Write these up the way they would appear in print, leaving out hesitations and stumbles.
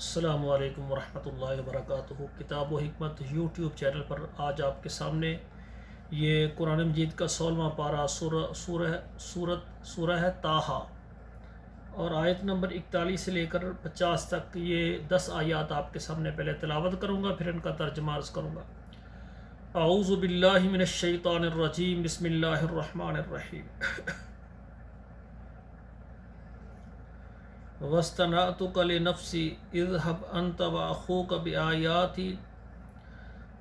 السلام علیکم ورحمۃ اللہ وبرکاتہ۔ کتاب و حکمت یوٹیوب چینل پر آج آپ کے سامنے یہ قرآن مجید کا 16واں پارہ سورہ ہے طٰہٰ، اور آیت نمبر 41 سے لے کر 50 تک یہ 10 آیات آپ کے سامنے پہلے تلاوت کروں گا، پھر ان کا ترجمہ عرض کروں گا۔ اعوذ باللہ من الشیطان الرجیم، بسم اللہ الرحمن الرحیم۔ وَاسْتَنَعْتُكَ لِنَفْسِي اذْهَبْ أَنْتَ وَأَخُوكَ بِآيَاتِي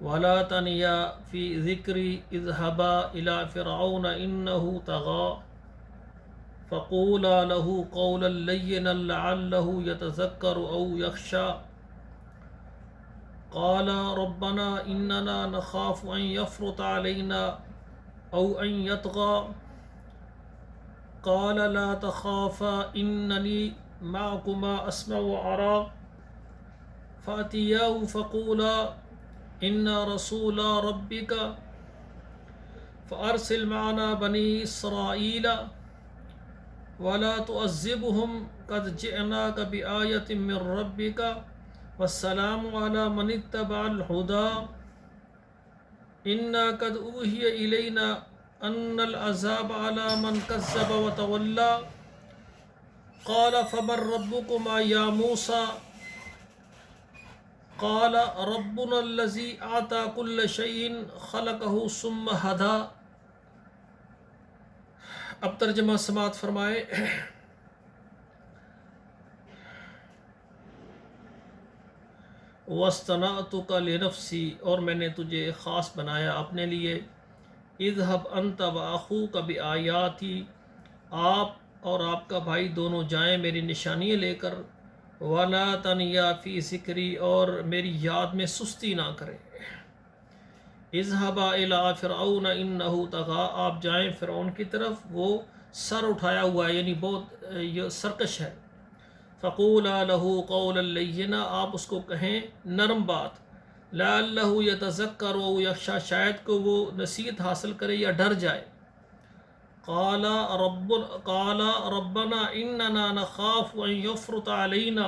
وَلَا تَنِيَا فِي ذِكْرِي اذْهَبَا إِلَى فِرْعَوْنَ إِنَّهُ طَغَى فَقُولَا لَهُ قَوْلًا لَيِّنًا لَعَلَّهُ يَتَذَكَّرُ أَوْ يَخْشَىٰ قَالَ رَبَّنَا إِنَّنَا نَخَافُ أَنْ يَفْرُطَ عَلَيْنَا أَوْ أَنْ يَطْغَىٰ قَالَ لَا تَخَافَا إِنَّنِي معكما أسمع وأرى فأتياه فقولا إنا رسول ربك فأرسل معنا بني إسرائيل ولا تعذبهم قد جئناك بآية من ربك والسلام على من اتبع الهدى إنا قد أوحي إلينا أن العذاب على من كذب وتولى قال فمن ربكما يا موسى قال ربنا الذي أعطى كل شيء خلقه ثم هدى۔ اب ترجمہ سماعت فرمائے۔ وَاسْتَنَعْتُكَ لِنَفْسِي، اور میں نے تجھے خاص بنایا اپنے لیے۔ اذهب انت واخوك بآیاتی، آپ اور آپ کا بھائی دونوں جائیں میری نشانیاں لے کر۔ وَلَا تَنِيَا فِي ذِكْرِي، اور میری یاد میں سستی نہ کریں۔ اذهبا إِلَىٰ فِرْعَوْنَ إِنَّهُ طَغَىٰ، آپ جائیں فرعون کی طرف، وہ سر اٹھایا ہوا ہے، یعنی بہت سرکش ہے۔ فَقُولَا لَهُ قَوْلًا لَيِّنًا، آپ اس کو کہیں نرم بات۔ لَعَلَّهُ يَتَذَكَّرُ أَوْ يَخْشَىٰ، شاید کہ وہ نصیحت حاصل کرے یا ڈر جائے۔ قال ربنا اننا نخاف ان يفرط علينا،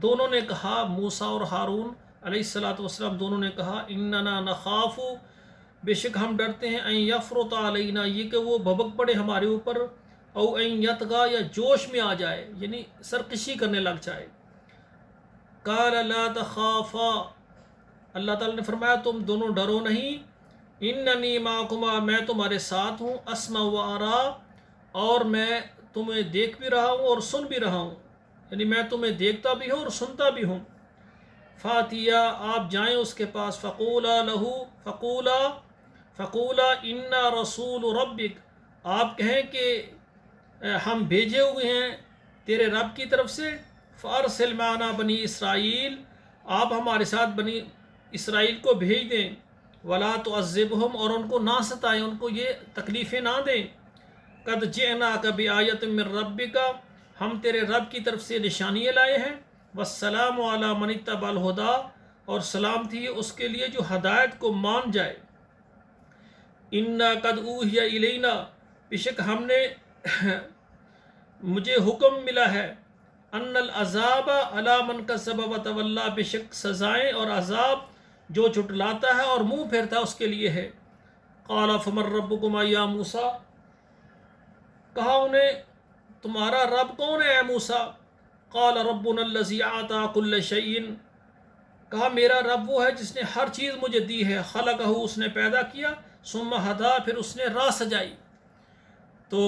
دونوں نے کہا، موسیٰ اور ہارون علیہ السلام دونوں نے کہا، اننا نخاف، بے شک ہم ڈرتے ہیں، ان یفرط علینا، یہ کہ وہ بھبک پڑے ہمارے اوپر، او ان یطغى، یا جوش میں آ جائے، یعنی سرکشی کرنے لگ جائے۔ قال لا تخافا، اللہ تعالیٰ نے فرمایا تم دونوں ڈرو نہیں، اننی معکما، میں تمہارے ساتھ ہوں، اسمع و ارا، اور میں تمہیں دیکھ بھی رہا ہوں اور سن بھی رہا ہوں، یعنی میں تمہیں دیکھتا بھی ہوں اور سنتا بھی ہوں۔ فاتیا، آپ جائیں اس کے پاس، فقولا لہو، فقولا انا رسول ربک، آپ کہیں کہ ہم بھیجے ہوئے ہیں تیرے رب کی طرف سے۔ فارسل معنا بنی اسرائیل، آپ ہمارے ساتھ بنی اسرائیل کو بھیج دیں۔ ولا تعذبهم، اور ان کو نہ ستائیں، ان کو یہ تکلیفیں نہ دیں۔ قد جئناک بآیۃ من ربک، ہم تیرے رب کی طرف سے نشانیاں لائے ہیں۔ والسلام علی من اتبع الہدی، اور سلامتی ہے اس کے لیے جو ہدایت کو مان جائے۔ انا قد اوحی الینا، بے شک ہم نے مجھے حکم ملا ہے، ان العذاب علی من کذب وتولی، بے شک سزائیں اور عذاب جو جھٹلاتا ہے اور منہ پھیرتا ہے اس کے لیے ہے۔ قال فمن ربکما یا موسیٰ، کہا انہیں تمہارا رب کون ہے اے موسیٰ؟ قال ربنا الذی اعطى كل شیء، کہا میرا رب وہ ہے جس نے ہر چیز مجھے دی ہے۔ خلقہ، اس نے پیدا کیا، ثم ہدی، پھر اس نے راہ سجائی۔ تو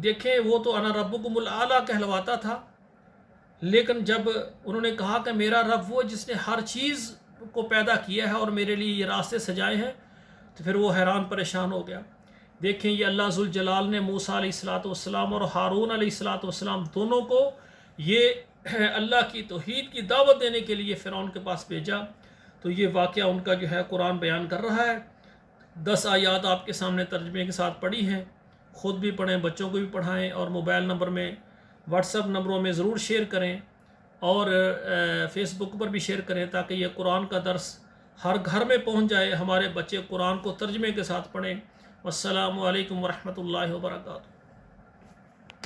دیکھیں وہ تو انا ربکم الاعلی کہلواتا تھا، لیکن جب انہوں نے کہا کہ میرا رب وہ جس نے ہر چیز کو پیدا کیا ہے اور میرے لیے یہ راستے سجائے ہیں، تو پھر وہ حیران پریشان ہو گیا۔ دیکھیں یہ اللہ ذوالجلال نے موسیٰ علیہ السلام اور ہارون علیہ السلام دونوں کو یہ اللہ کی توحید کی دعوت دینے کے لیے فرعون کے پاس بھیجا۔ تو یہ واقعہ ان کا جو ہے قرآن بیان کر رہا ہے۔ 10 آیات آپ کے سامنے ترجمے کے ساتھ پڑھی ہیں، خود بھی پڑھیں، بچوں کو بھی پڑھائیں، اور موبائل نمبر میں، واٹس ایپ نمبروں میں ضرور شیئر کریں، اور فیس بک پر بھی شیئر کریں، تاکہ یہ قرآن کا درس ہر گھر میں پہنچ جائے، ہمارے بچے قرآن کو ترجمے کے ساتھ پڑھیں۔ والسلام علیکم ورحمۃ اللہ وبرکاتہ۔